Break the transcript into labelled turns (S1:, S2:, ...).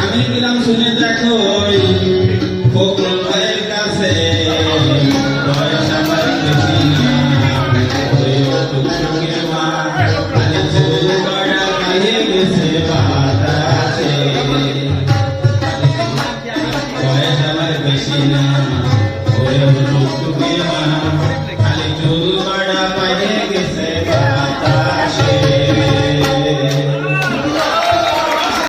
S1: আমি গেলাম শুনে দেখো ফখরুল ভাইয়ের কাছে বয়স আমার বেশি না টুকটুকির মা আরে চুল কড়া পাইয়ে গেছে বাতাসে বয়স আমার বেশি না টুকটুকির মা